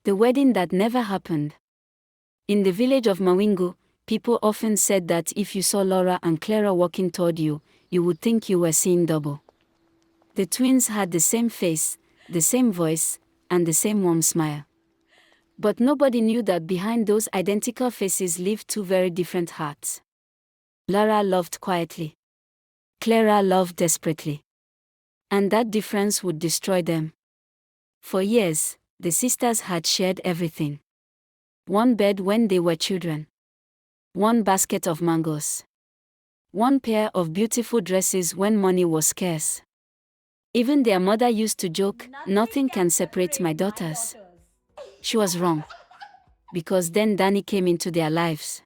The wedding that never happened. In the village of Mawingu, people often said that if you saw Laura and Clara walking toward you, you would think you were seeing double. The twins had the same face, the same voice, and the same warm smile. But nobody knew that behind those identical faces lived two very different hearts. Laura loved quietly. Clara loved desperately. And that difference would destroy them. For years, the sisters had shared everything. One bed when they were children. One basket of mangoes. One pair of beautiful dresses when money was scarce. Even their mother used to joke, "Nothing can separate my daughters." She was wrong. Because then Danny came into their lives.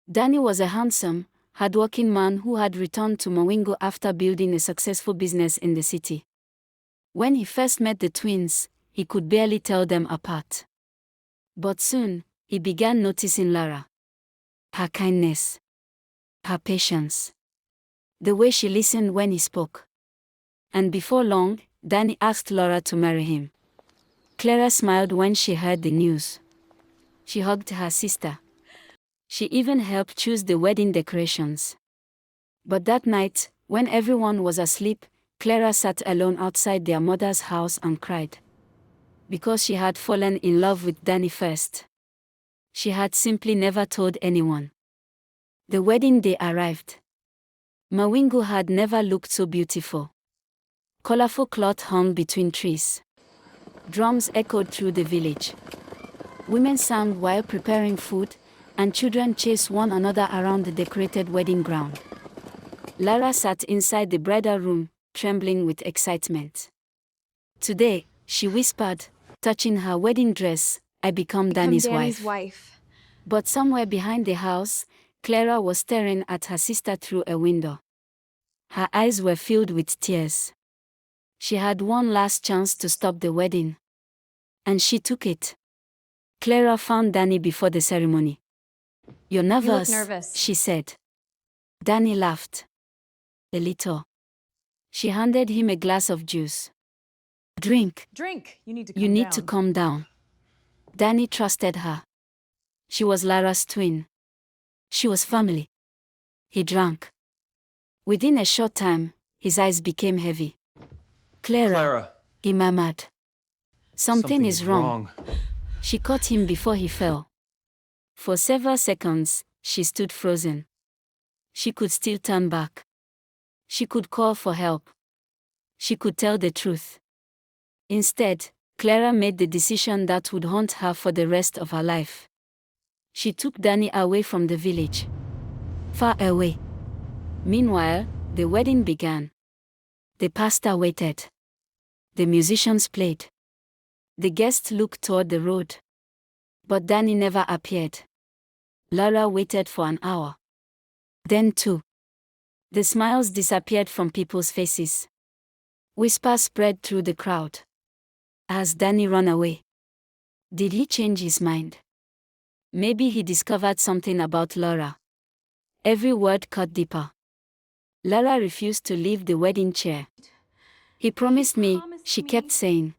Danny was a handsome, hardworking man who had returned to Mawingu after building a successful business in the city. When he first met the twins, he could barely tell them apart. But soon, he began noticing Lara. Her kindness. Her patience. The way she listened when he spoke. And before long, Danny asked Laura to marry him. Clara smiled when she heard the news. She hugged her sister. She even helped choose the wedding decorations. But that night, when everyone was asleep, Clara sat alone outside their mother's house and cried. Because she had fallen in love with Danny first. She had simply never told anyone. The wedding day arrived. Mawingu had never looked so beautiful. Colorful cloth hung between trees. Drums echoed through the village. Women sang while preparing food, and children chased one another around the decorated wedding ground. Lara sat inside the bridal room, trembling with excitement. Today, she whispered, touching her wedding dress, "I become Danny's wife." But somewhere behind the house, Clara was staring at her sister through a window. Her eyes were filled with tears. She had one last chance to stop the wedding. And she took it. Clara found Danny before the ceremony. "You're nervous," You look nervous, she said. Danny laughed. A little. She handed him a glass of juice. Drink. You need to You need to calm down. Danny trusted her. She was Lara's twin. She was family. He drank. Within a short time, his eyes became heavy. Clara, he murmured. Something is wrong. She caught him before he fell. For several seconds, she stood frozen. She could still turn back. She could call for help. She could tell the truth. Instead, Clara made the decision that would haunt her for the rest of her life. She took Danny away from the village. Far away. Meanwhile, the wedding began. The pastor waited. The musicians played. The guests looked toward the road. But Danny never appeared. Lara waited for an hour. Then 2. The smiles disappeared from people's faces. Whispers spread through the crowd. Has Danny run away? Did he change his mind? Maybe he discovered something about Laura. Every word cut deeper. Lara refused to leave the wedding chair. He promised me, she kept saying.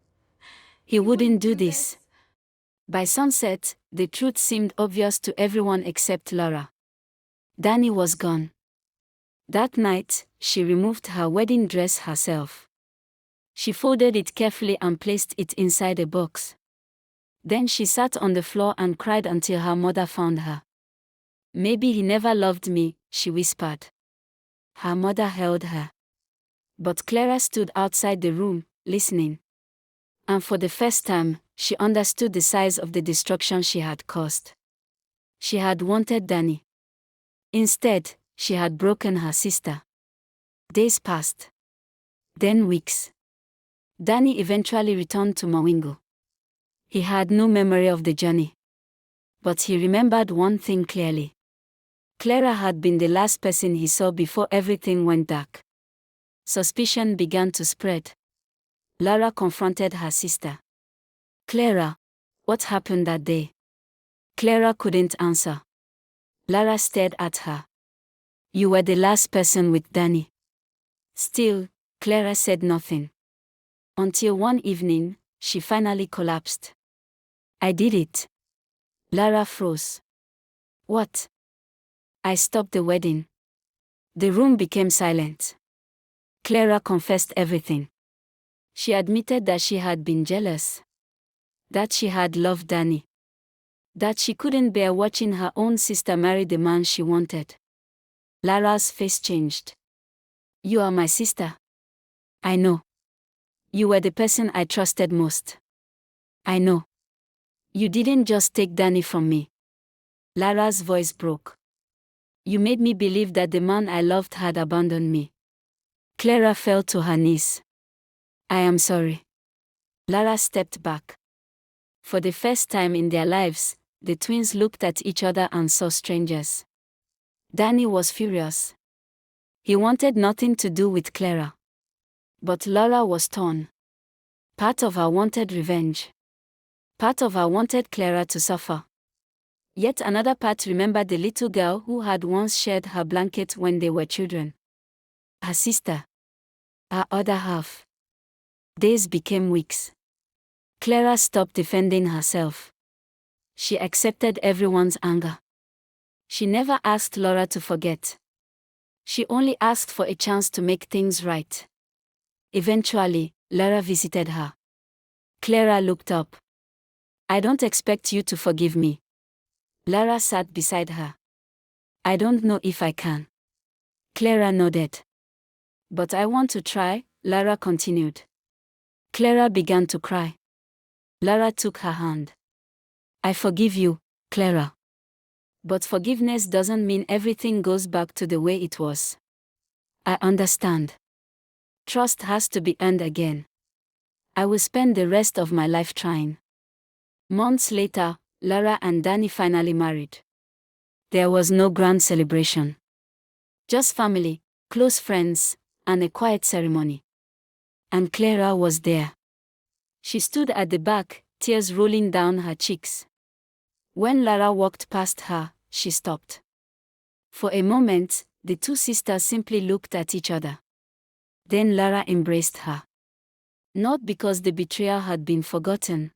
He wouldn't do this. By sunset, the truth seemed obvious to everyone except Laura. Danny was gone. That night, she removed her wedding dress herself. She folded it carefully and placed it inside a box. Then she sat on the floor and cried until her mother found her. Maybe he never loved me, she whispered. Her mother held her. But Clara stood outside the room, listening. And for the first time, she understood the size of the destruction she had caused. She had wanted Danny. Instead, she had broken her sister. Days passed. Then weeks. Danny eventually returned to Mawingu. He had no memory of the journey. But he remembered one thing clearly. Clara had been the last person he saw before everything went dark. Suspicion began to spread. Lara confronted her sister. Clara, what happened that day? Clara couldn't answer. Lara stared at her. You were the last person with Danny. Still, Clara said nothing. Until one evening, she finally collapsed. I did it. Lara froze. What? I stopped the wedding. The room became silent. Clara confessed everything. She admitted that she had been jealous. That she had loved Danny. That she couldn't bear watching her own sister marry the man she wanted. Lara's face changed. You are my sister. I know. You were the person I trusted most. I know. You didn't just take Danny from me. Lara's voice broke. You made me believe that the man I loved had abandoned me. Clara fell to her knees. I am sorry. Lara stepped back. For the first time in their lives, the twins looked at each other and saw strangers. Danny was furious. He wanted nothing to do with Clara. But Lara was torn. Part of her wanted revenge. Part of her wanted Clara to suffer. Yet another part remembered the little girl who had once shared her blanket when they were children. Her sister. Her other half. Days became weeks. Clara stopped defending herself. She accepted everyone's anger. She never asked Laura to forget. She only asked for a chance to make things right. Eventually, Lara visited her. Clara looked up. I don't expect you to forgive me. Lara sat beside her. I don't know if I can. Clara nodded. But I want to try, Lara continued. Clara began to cry. Lara took her hand. I forgive you, Clara. But forgiveness doesn't mean everything goes back to the way it was. I understand. Trust has to be earned again. I will spend the rest of my life trying. Months later, Lara and Danny finally married. There was no grand celebration. Just family, close friends, and a quiet ceremony. And Clara was there. She stood at the back, tears rolling down her cheeks. When Lara walked past her, she stopped. For a moment, the two sisters simply looked at each other. Then Lara embraced her. Not because the betrayal had been forgotten,